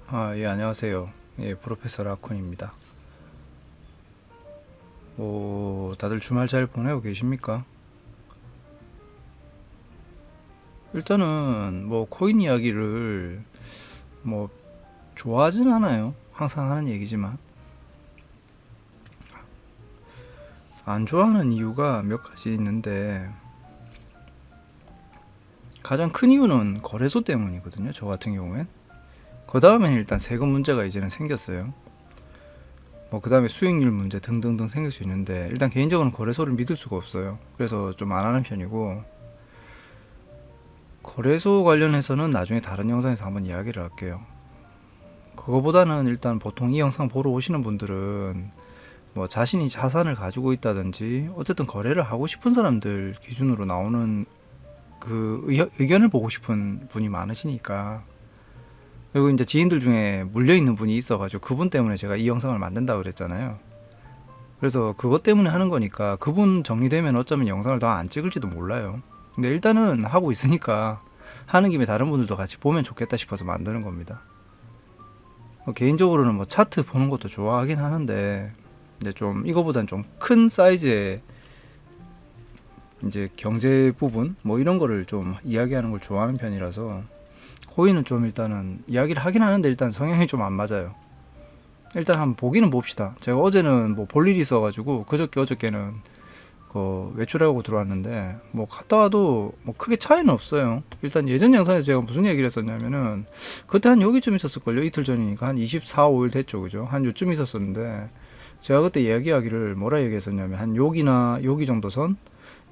예, 안녕하세요. 예, 프로페서 라쿤입니다. 다들 주말 잘 보내고 계십니까? 일단은, 코인 이야기를, 뭐, 좋아하진 않아요. 항상 하는 얘기지만. 안 좋아하는 이유가 몇 가지 있는데, 가장 큰 이유는 거래소 때문이거든요. 저 같은 경우엔. 그 다음엔 일단 세금 문제가 이제는 생겼어요. 그 다음에 수익률 문제 등등등 생길 수 있는데, 일단 개인적으로는 거래소를 믿을 수가 없어요. 그래서 좀 안 하는 편이고, 거래소 관련해서는 나중에 다른 영상에서 한번 이야기를 할게요. 그거보다는 일단 보통 이 영상 보러 오시는 분들은 자신이 자산을 가지고 있다든지 어쨌든 거래를 하고 싶은 사람들 기준으로 나오는 그 의견을 보고 싶은 분이 많으시니까. 그리고 이제 지인들 중에 물려있는 분이 있어가지고 그분 때문에 제가 이 영상을 만든다고 그랬잖아요. 그래서 그것 때문에 하는 거니까 그분 정리되면 어쩌면 영상을 더 안 찍을지도 몰라요. 근데 일단은 하고 있으니까 하는 김에 다른 분들도 같이 보면 좋겠다 싶어서 만드는 겁니다. 개인적으로는 차트 보는 것도 좋아하긴 하는데, 근데 좀 이거보단 좀 큰 사이즈의 이제 경제 부분 이런 거를 좀 이야기하는 걸 좋아하는 편이라서 코인은 좀 일단은 이야기를 하긴 하는데 일단 성향이 좀 안 맞아요. 일단 한번 보기는 봅시다. 제가 어제는 볼 일이 있어가지고 어저께는 외출하고 들어왔는데 갔다 와도 크게 차이는 없어요. 일단 예전 영상에서 제가 무슨 얘기를 했었냐면은 그때 한 여기쯤 있었을걸요. 이틀 전이니까 한 24, 5일 됐죠, 그죠? 한 요쯤 있었었는데 제가 그때 이야기하기를 뭐라 얘기했었냐면 한 여기나 여기 정도 선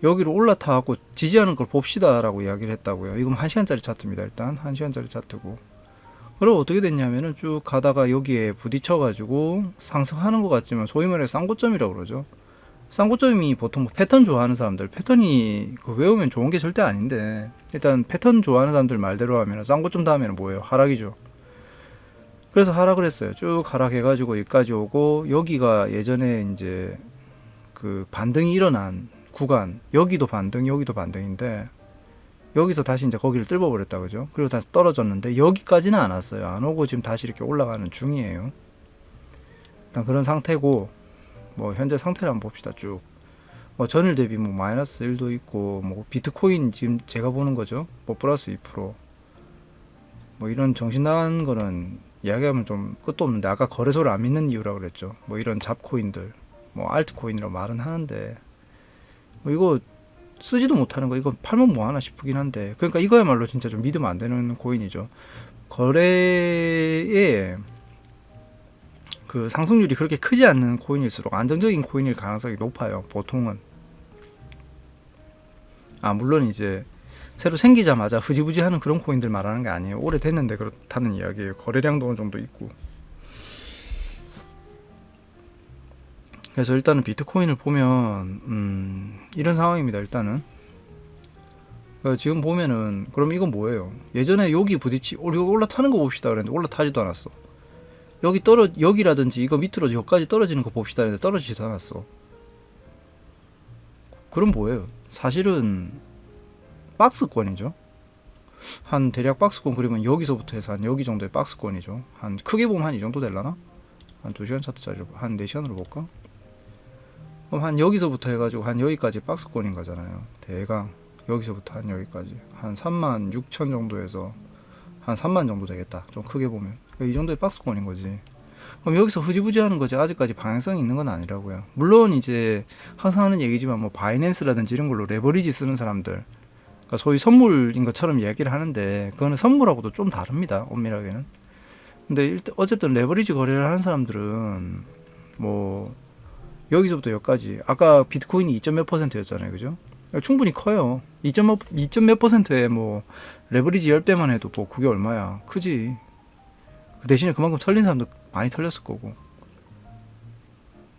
여기로 올라타갖고 지지하는 걸 봅시다라고 이야기를 했다고요. 이건 1시간짜리 차트입니다. 일단 1시간짜리 차트고, 그리고 어떻게 됐냐면은 쭉 가다가 여기에 부딪혀가지고 상승하는 것 같지만 소위 말해 쌍고점이라고 그러죠. 쌍고점이 보통 패턴 좋아하는 사람들, 패턴이 외우면 좋은 게 절대 아닌데, 일단 패턴 좋아하는 사람들 말대로 하면 쌍고점 다음에는 뭐예요? 하락이죠. 그래서 하락을 했어요. 쭉 하락해가지고 여기까지 오고, 여기가 예전에 이제 그 반등이 일어난 구간, 여기도 반등, 여기도 반등인데, 여기서 다시 이제 거기를 뚫어버렸다, 그죠? 그리고 다시 떨어졌는데 여기까지는 안 왔어요. 안 오고 지금 다시 이렇게 올라가는 중이에요. 일단 그런 상태고, 현재 상태를 한번 봅시다. 쭉 전일 대비 마이너스 1도 있고, 비트코인 지금 제가 보는 거죠. 플러스 2%. 이런 정신 나간 거는 이야기하면 좀 끝도 없는데, 아까 거래소를 안 믿는 이유라 그랬죠. 이런 잡코인들, 알트코인이라고 말은 하는데, 이거 쓰지도 못하는 거, 이거 팔면 뭐하나 싶긴 한데, 그러니까 이거야말로 진짜 좀 믿으면 안 되는 코인이죠. 거래에 그 상승률이 그렇게 크지 않는 코인일수록 안정적인 코인일 가능성이 높아요, 보통은. 물론 이제 새로 생기자마자 흐지부지 하는 그런 코인들 말하는 게 아니에요. 오래됐는데 그렇다는 이야기예요. 거래량도 어느 정도 있고. 그래서 일단은 비트코인을 보면 이런 상황입니다. 일단은 지금 보면은, 그럼 이건 뭐예요? 예전에 여기 여기 올라타는 거 봅시다 그랬는데 올라타지도 않았어. 여기라든지 이거 밑으로 여기까지 떨어지는 거 봅시다 했는데 떨어지지도 않았어. 그럼 뭐예요? 사실은 박스권이죠. 한 대략 박스권 그리면 여기서부터 해서 한 여기 정도의 박스권이죠. 한 크게 보면 한 이 정도 될라나? 한 2시간 차트짜리 한 4시간으로 볼까? 그럼 한 여기서부터 해가지고 한 여기까지 박스권인 거잖아요. 대강 여기서부터 한 여기까지 한 36,000 정도에서 한 3만 정도 되겠다. 좀 크게 보면 이 정도의 박스권인 거지. 그럼 여기서 흐지부지 하는 거지, 아직까지 방향성이 있는 건 아니라고요. 물론 이제 항상 하는 얘기지만 바이낸스라든지 이런 걸로 레버리지 쓰는 사람들, 그러니까 소위 선물인 것처럼 이야기를 하는데, 그거는 선물하고도 좀 다릅니다, 엄밀하게는. 근데 어쨌든 레버리지 거래를 하는 사람들은 여기서부터 여기까지, 아까 비트코인이 2. 몇 %였잖아요, 그죠? 충분히 커요. 2점 몇 %에 레버리지 10배만 해도 그게 얼마야? 크지. 그 대신에 그만큼 털린 사람도 많이 털렸을 거고.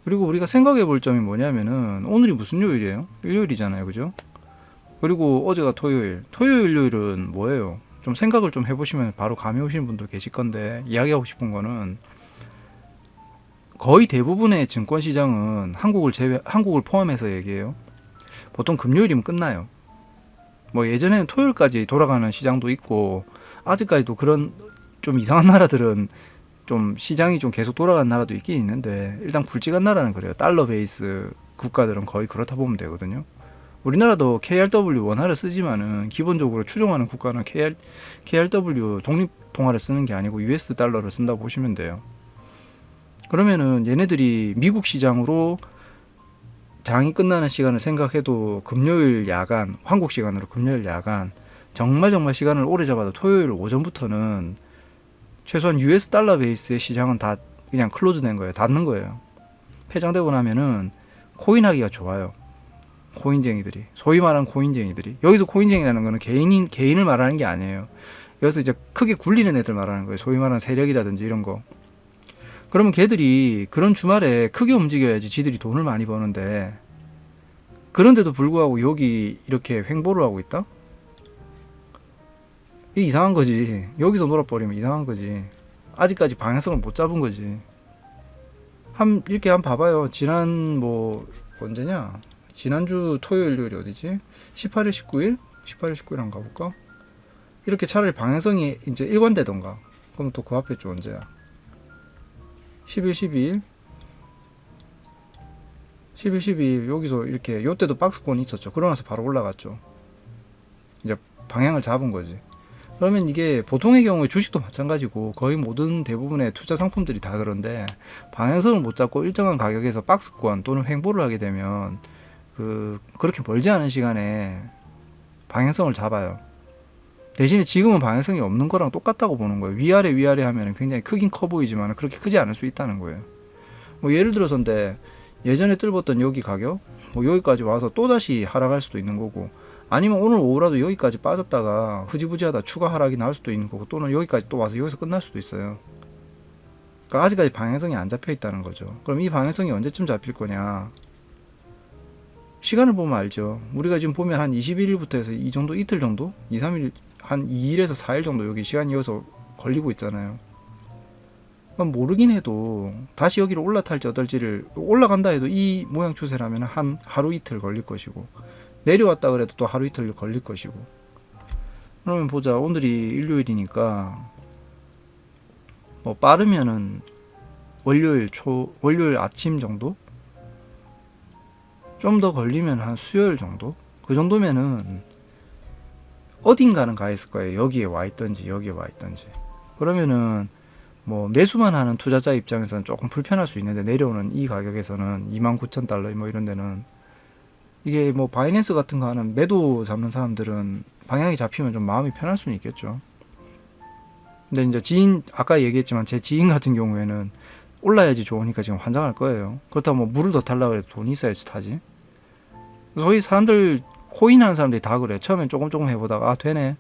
그리고 우리가 생각해 볼 점이 뭐냐면은, 오늘이 무슨 요일이에요? 일요일이잖아요, 그죠? 그리고 어제가 토요일. 토요일, 일요일은 뭐예요? 좀 생각을 좀 해보시면 바로 감이 오시는 분도 계실 건데, 이야기하고 싶은 거는, 거의 대부분의 증권 시장은 한국을 포함해서 얘기해요. 보통 금요일이면 끝나요. 예전에는 토요일까지 돌아가는 시장도 있고, 아직까지도 그런 좀 이상한 나라들은 좀 시장이 좀 계속 돌아간 나라도 있긴 있는데 일단 굵직한 나라는 그래요. 달러 베이스 국가들은 거의 그렇다 보면 되거든요. 우리나라도 KRW 원화를 쓰지만은 기본적으로 추종하는 국가는 KRW 독립 통화를 쓰는 게 아니고 US 달러를 쓴다고 보시면 돼요. 그러면은 얘네들이 미국 시장으로 장이 끝나는 시간을 생각해도 금요일 야간, 한국 시간으로 금요일 야간 정말 시간을 오래 잡아도 토요일 오전부터는 최소한 US 달러 베이스의 시장은 다 그냥 클로즈 된 거예요. 닫는 거예요. 폐장되고 나면은 코인하기가 좋아요. 코인쟁이들이, 소위 말하는 코인쟁이들이. 여기서 코인쟁이라는 거는 개인을 말하는 게 아니에요. 여기서 이제 크게 굴리는 애들 말하는 거예요. 소위 말하는 세력이라든지 이런 거. 그러면 걔들이 그런 주말에 크게 움직여야지 지들이 돈을 많이 버는데, 그런데도 불구하고 여기 이렇게 횡보를 하고 있다? 이게 이상한 거지. 여기서 놀아버리면 이상한 거지. 아직까지 방향성을 못 잡은 거지. 이렇게 한번 봐봐요. 지난 언제냐? 지난주 토요일이 어디지? 18일, 19일? 18일, 19일 한번 가볼까? 이렇게 차라리 방향성이 이제 일관되던가. 그럼 또 그 앞에 주 언제야? 11, 12일? 11, 12일 여기서 이렇게 요때도 박스권이 있었죠. 그러고 나서 바로 올라갔죠. 이제 방향을 잡은 거지. 그러면 이게 보통의 경우에 주식도 마찬가지고 거의 모든 대부분의 투자 상품들이 다 그런데 방향성을 못 잡고 일정한 가격에서 박스권 또는 횡보를 하게 되면 그렇게 멀지 않은 시간에 방향성을 잡아요. 대신에 지금은 방향성이 없는 거랑 똑같다고 보는 거예요. 위아래 하면 굉장히 크긴 커 보이지만 그렇게 크지 않을 수 있다는 거예요. 예를 들어서인데 예전에 뜰봤던 여기 가격 여기까지 와서 또다시 하락할 수도 있는 거고, 아니면 오늘 오후라도 여기까지 빠졌다가 흐지부지하다 추가 하락이 나올 수도 있는 거고, 또는 여기까지 또 와서 여기서 끝날 수도 있어요. 그러니까 아직까지 방향성이 안 잡혀 있다는 거죠. 그럼 이 방향성이 언제쯤 잡힐 거냐? 시간을 보면 알죠. 우리가 지금 보면 한 21일부터 해서 이 정도 이틀 정도? 2, 3일, 한 2일에서 4일 정도 여기 시간이 이어서 걸리고 있잖아요. 그럼 모르긴 해도 다시 여기를 올라탈지 어떨지를, 올라간다 해도 이 모양 추세라면 한 하루 이틀 걸릴 것이고, 내려왔다 그래도 또 하루 이틀 걸릴 것이고. 그러면 보자. 오늘이 일요일이니까 빠르면은 월요일 아침 정도? 좀 더 걸리면 한 수요일 정도? 그 정도면은 어딘가는 가 있을 거예요. 여기에 와 있던지 여기에 와 있던지. 그러면은 매수만 하는 투자자 입장에서는 조금 불편할 수 있는데, 내려오는 이 가격에서는 29,000달러 이런 데는 이게 바이낸스 같은 거 하는 매도 잡는 사람들은 방향이 잡히면 좀 마음이 편할 수는 있겠죠. 근데 이제 아까 얘기했지만 제 지인 같은 경우에는 올라야지 좋으니까 지금 환장할 거예요. 그렇다고 물을 더 타려고 해도 돈이 있어야지 타지. 소위 사람들, 코인 하는 사람들이 다 그래. 처음엔 조금 해보다가 되네.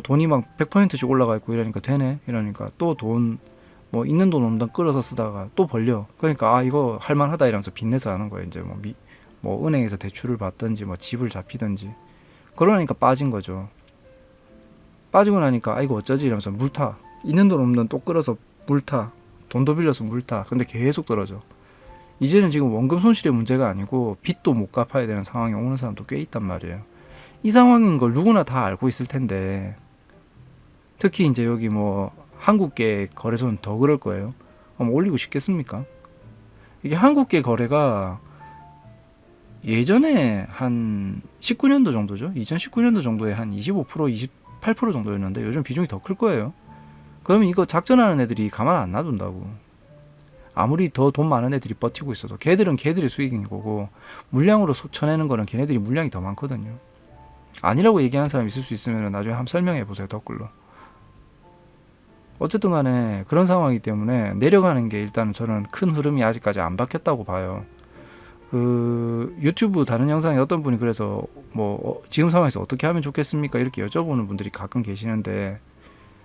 돈이 막 100%씩 올라가 있고 이러니까 되네. 이러니까 또 있는 돈 없는 돈 끌어서 쓰다가 또 벌려. 그러니까 이거 할만하다 이러면서 빚내서 하는 거예요. 이제 은행에서 대출을 받든지 집을 잡히든지. 그러니까 빠진 거죠. 빠지고 나니까 이거 어쩌지 이러면서 물타. 있는 돈 없는 돈 또 끌어서 물타. 돈도 빌려서 물타. 근데 계속 떨어져. 이제는 지금 원금 손실의 문제가 아니고 빚도 못 갚아야 되는 상황이 오는 사람도 꽤 있단 말이에요. 이 상황인 걸 누구나 다 알고 있을 텐데, 특히 이제 여기 한국계 거래소는 더 그럴 거예요. 올리고 싶겠습니까? 이게 한국계 거래가 예전에 한 19년도 정도죠. 2019년도 정도에 한 25%, 28% 정도였는데 요즘 비중이 더 클 거예요. 그러면 이거 작전하는 애들이 가만 안 놔둔다고. 아무리 더 돈 많은 애들이 버티고 있어도 걔들은 걔들의 수익인 거고, 물량으로 쳐내는 거는 걔네들이 물량이 더 많거든요. 아니라고 얘기하는 사람 있을 수 있으면 나중에 한번 설명해 보세요. 댓글로. 어쨌든 간에 그런 상황이기 때문에 내려가는 게 일단은 저는 큰 흐름이 아직까지 안 바뀌었다고 봐요. 유튜브 다른 영상에 어떤 분이 그래서 지금 상황에서 어떻게 하면 좋겠습니까? 이렇게 여쭤보는 분들이 가끔 계시는데,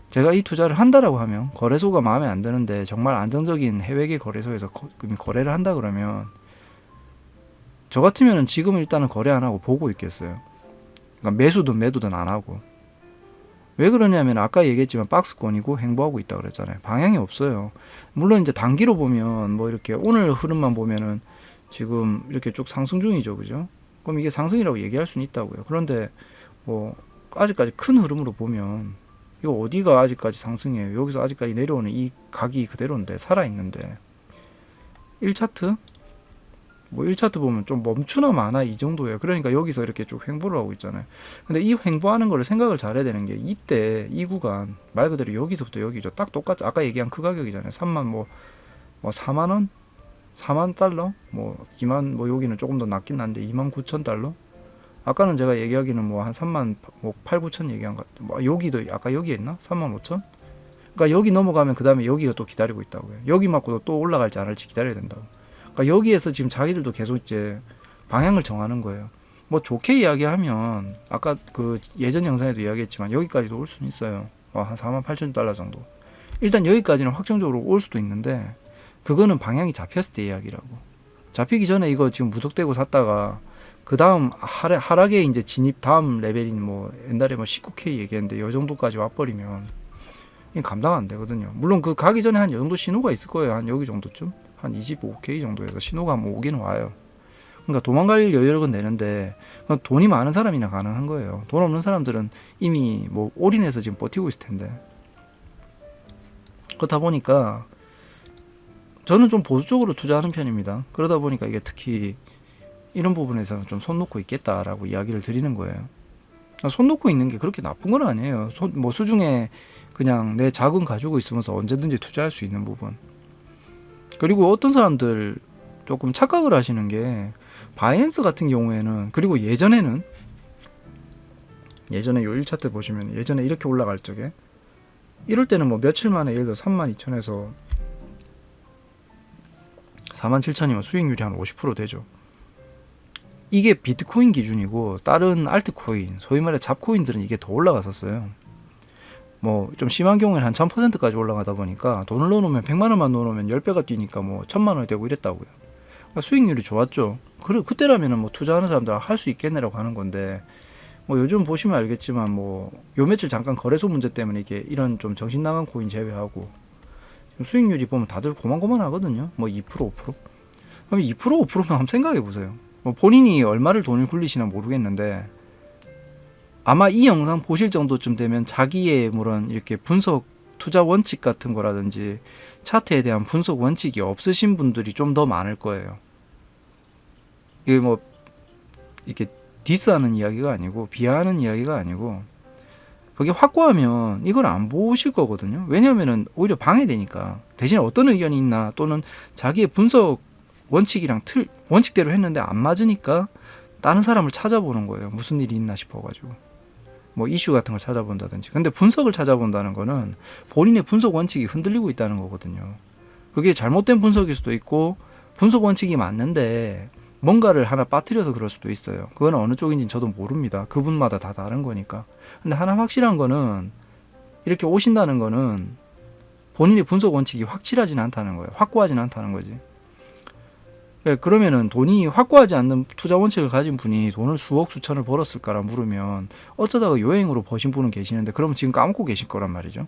제가 이 투자를 한다라고 하면 거래소가 마음에 안 드는데 정말 안정적인 해외계 거래소에서 거래를 한다 그러면 저 같으면 지금 일단은 거래 안 하고 보고 있겠어요. 그러니까 매수든 매도든 안 하고. 왜 그러냐면 아까 얘기했지만 박스권이고 횡보하고 있다 그랬잖아요. 방향이 없어요. 물론 이제 단기로 보면 이렇게 오늘 흐름만 보면은 지금 이렇게 쭉 상승 중이죠, 그죠? 그럼 이게 상승이라고 얘기할 수는 있다고요. 그런데 아직까지 큰 흐름으로 보면 이거 어디가 아직까지 상승이에요? 여기서 아직까지 내려오는 이 각이 그대로인데, 살아있는데. 1차트? 뭐 1차트 보면 좀 멈추나 마나 이 정도예요. 그러니까 여기서 이렇게 쭉 횡보를 하고 있잖아요. 근데 이 횡보하는 거를 생각을 잘해야 되는 게, 이때 이 구간 말 그대로 여기서부터 여기죠. 딱 똑같죠. 아까 얘기한 그 가격이잖아요. 3만 뭐 4만 원? 4만 달러? 뭐 2만, 뭐 여기는 조금 더 낮긴 한데 2만 9천 달러? 아까는 제가 얘기하기는 뭐 한 3만 뭐 8, 9천 얘기한 것 같아요. 뭐 여기도 아까 여기 했나? 3만 5천? 그러니까 여기 넘어가면 그 다음에 여기가 또 기다리고 있다고요. 여기 맞고도 또 올라갈지 안 할지 기다려야 된다고. 그러니까 여기에서 지금 자기들도 계속 이제 방향을 정하는 거예요. 뭐 좋게 이야기하면 아까 그 예전 영상에도 이야기했지만 여기까지도 올 수는 있어요. 한 4만 8천 달러 정도. 일단 여기까지는 확정적으로 올 수도 있는데, 그거는 방향이 잡혔을 때 이야기라고. 잡히기 전에 이거 지금 무턱대고 샀다가 그 다음 하락에 이제 진입 다음 레벨인 뭐 옛날에 뭐 19K 얘기했는데 요 정도까지 와버리면 이게 감당 안 되거든요. 물론 그 가기 전에 한 요 정도 신호가 있을 거예요. 한 여기 정도쯤, 한 25K 정도에서 신호가 한번 오기는 와요. 그러니까 도망갈 여력은 되는데 돈이 많은 사람이나 가능한 거예요. 돈 없는 사람들은 이미 뭐 올인해서 지금 버티고 있을 텐데. 그렇다 보니까 저는 좀 보수적으로 투자하는 편입니다. 그러다 보니까 이게 특히 이런 부분에서는 좀 손 놓고 있겠다라고 이야기를 드리는 거예요. 손 놓고 있는 게 그렇게 나쁜 건 아니에요. 뭐 수중에 그냥 내 자금 가지고 있으면서 언제든지 투자할 수 있는 부분. 그리고 어떤 사람들 조금 착각을 하시는 게, 바이낸스 같은 경우에는, 그리고 예전에 요 1차트 보시면 예전에 이렇게 올라갈 적에 이럴 때는 뭐 며칠 만에 예를 들어 32,000에서 47,000이면 수익률이 한 50% 되죠. 이게 비트코인 기준이고, 다른 알트코인, 소위 말해 잡코인들은 이게 더 올라갔었어요. 뭐 좀 심한 경우에는 한 1000%까지 올라가다 보니까 돈을 넣어놓으면 100만 원만 넣어놓으면 10배가 뛰니까 뭐 1000만 원이 되고 이랬다고요. 그러니까 수익률이 좋았죠. 그때라면은 뭐 투자하는 사람들 할 수 있겠네라고 하는 건데, 뭐 요즘 보시면 알겠지만 뭐 요 며칠 잠깐 거래소 문제 때문에 이게 이런 좀 정신 나간 코인 제외하고 수익률이 보면 다들 고만고만 하거든요. 뭐 2%, 5%. 그럼 2%, 5%만 한번 생각해 보세요. 뭐 본인이 얼마를 돈을 굴리시나 모르겠는데, 아마 이 영상 보실 정도쯤 되면 자기의 물론 이렇게 분석, 투자 원칙 같은 거라든지 차트에 대한 분석 원칙이 없으신 분들이 좀 더 많을 거예요. 이게 뭐 이렇게 디스하는 이야기가 아니고 비하하는 이야기가 아니고, 그게 확고하면 이걸 안 보실 거거든요. 왜냐하면 오히려 방해되니까. 대신에 어떤 의견이 있나, 또는 자기의 분석 원칙이랑 원칙대로 했는데 안 맞으니까 다른 사람을 찾아보는 거예요. 무슨 일이 있나 싶어가지고 뭐 이슈 같은 걸 찾아본다든지. 근데 분석을 찾아본다는 거는 본인의 분석 원칙이 흔들리고 있다는 거거든요. 그게 잘못된 분석일 수도 있고, 분석 원칙이 맞는데 뭔가를 하나 빠뜨려서 그럴 수도 있어요. 그건 어느 쪽인지는 저도 모릅니다. 그분마다 다 다른 거니까. 근데 하나 확실한 거는, 이렇게 오신다는 거는 본인의 분석 원칙이 확실하진 않다는 거예요. 확고하진 않다는 거지. 그러면은 돈이 확고하지 않는 투자 원칙을 가진 분이 돈을 수억 수천을 벌었을까라 물으면, 어쩌다가 여행으로 버신 분은 계시는데 그러면 지금 까먹고 계실 거란 말이죠.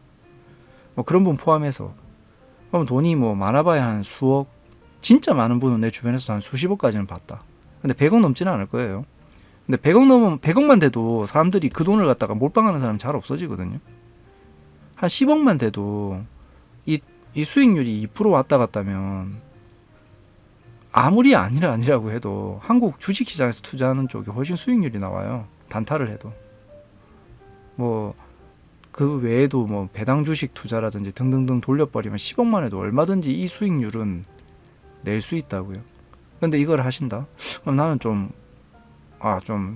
뭐 그런 분 포함해서. 그럼 돈이 뭐 많아봐야 한 수억, 진짜 많은 분은 내 주변에서 한 수십억까지는 봤다. 근데 100억 넘지는 않을 거예요. 근데 100억 넘으면, 100억만 돼도 사람들이 그 돈을 갖다가 몰빵하는 사람이 잘 없어지거든요. 한 10억만 돼도 이 수익률이 2% 왔다 갔다면, 아무리 아니라고 해도 한국 주식시장에서 투자하는 쪽이 훨씬 수익률이 나와요. 단타를 해도. 뭐 그 외에도 뭐 배당 주식 투자라든지 등등등 돌려버리면 10억만 해도 얼마든지 이 수익률은 낼 수 있다고요. 근데 이걸 하신다? 그럼 나는 좀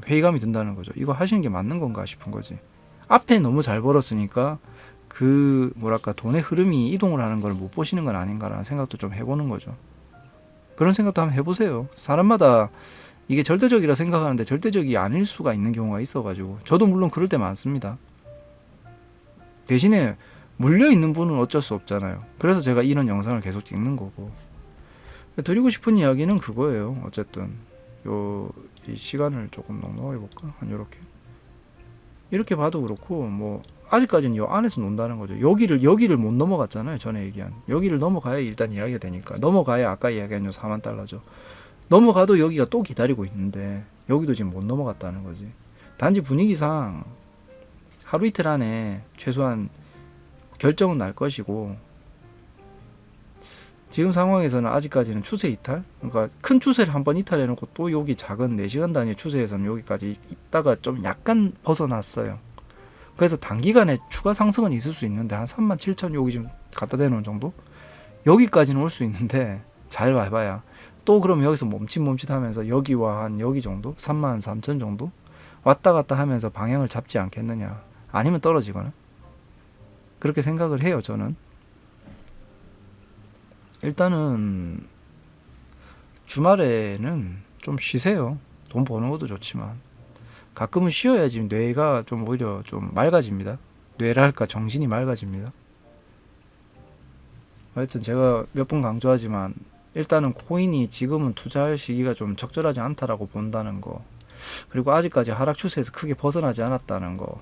회의감이 든다는 거죠. 이거 하시는 게 맞는 건가 싶은 거지. 앞에 너무 잘 벌었으니까 그 뭐랄까 돈의 흐름이 이동을 하는 걸 못 보시는 건 아닌가라는 생각도 좀 해보는 거죠. 그런 생각도 한번 해보세요. 사람마다 이게 절대적이라 생각하는데 절대적이 아닐 수가 있는 경우가 있어가지고, 저도 물론 그럴 때 많습니다. 대신에 물려있는 분은 어쩔 수 없잖아요. 그래서 제가 이런 영상을 계속 찍는 거고. 드리고 싶은 이야기는 그거예요. 어쨌든 이 시간을 조금 넉넉하게 볼까? 한 이렇게 봐도 그렇고, 뭐 아직까지는 요 안에서 논다는 거죠. 여기를 못 넘어갔잖아요. 전에 얘기한 여기를 넘어가야 일단 이야기가 되니까. 넘어가야 아까 이야기한 요 4만 달러죠. 넘어가도 여기가 또 기다리고 있는데 여기도 지금 못 넘어갔다는 거지. 단지 분위기상 하루 이틀 안에 최소한 결정은 날 것이고, 지금 상황에서는 아직까지는 추세 이탈, 그러니까 큰 추세를 한번 이탈해 놓고 또 여기 작은 4시간 단위 추세에서는 여기까지 있다가 좀 약간 벗어났어요. 그래서 단기간에 추가 상승은 있을 수 있는데 한 37,000 여기 좀 갖다 대놓은 정도? 여기까지는 올 수 있는데 잘 봐봐야 또 그럼 여기서 멈칫멈칫 하면서 여기와 한 여기 정도? 33,000 정도? 왔다 갔다 하면서 방향을 잡지 않겠느냐, 아니면 떨어지거나, 그렇게 생각을 해요 저는. 일단은 주말에는 좀 쉬세요. 돈 버는 것도 좋지만 가끔은 쉬어야지 뇌가 좀 오히려 좀 맑아집니다. 뇌랄까 정신이 맑아집니다. 하여튼 제가 몇 번 강조하지만 일단은 코인이 지금은 투자할 시기가 좀 적절하지 않다라고 본다는 거, 그리고 아직까지 하락 추세에서 크게 벗어나지 않았다는 거,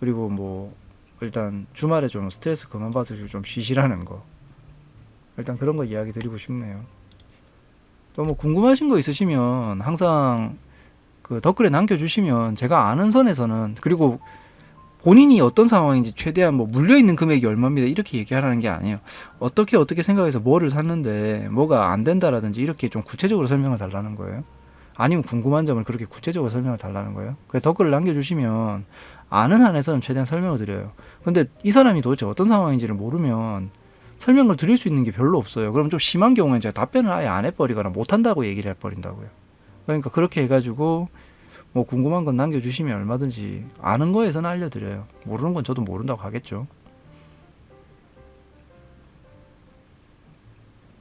그리고 뭐 일단 주말에 좀 스트레스 그만 받으시고 좀 쉬시라는 거, 일단 그런 거 이야기 드리고 싶네요. 또 뭐 궁금하신 거 있으시면 항상 그 댓글에 남겨주시면 제가 아는 선에서는, 그리고 본인이 어떤 상황인지 최대한 뭐 물려있는 금액이 얼마입니다 이렇게 얘기하라는 게 아니에요. 어떻게 생각해서 뭐를 샀는데 뭐가 안 된다라든지 이렇게 좀 구체적으로 설명을 달라는 거예요. 아니면 궁금한 점을 그렇게 구체적으로 설명을 달라는 거예요. 그래서 댓글을 남겨주시면 아는 한에서는 최대한 설명을 드려요. 근데 이 사람이 도대체 어떤 상황인지를 모르면 설명을 드릴 수 있는 게 별로 없어요. 그럼 좀 심한 경우에는 제가 답변을 아예 안 해버리거나 못한다고 얘기를 해버린다고요. 그러니까 그렇게 해가지고 뭐 궁금한 건 남겨주시면 얼마든지 아는 거에서는 알려드려요. 모르는 건 저도 모른다고 하겠죠.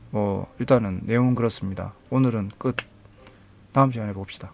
뭐 일단은 내용은 그렇습니다. 오늘은 끝. 다음 시간에 봅시다.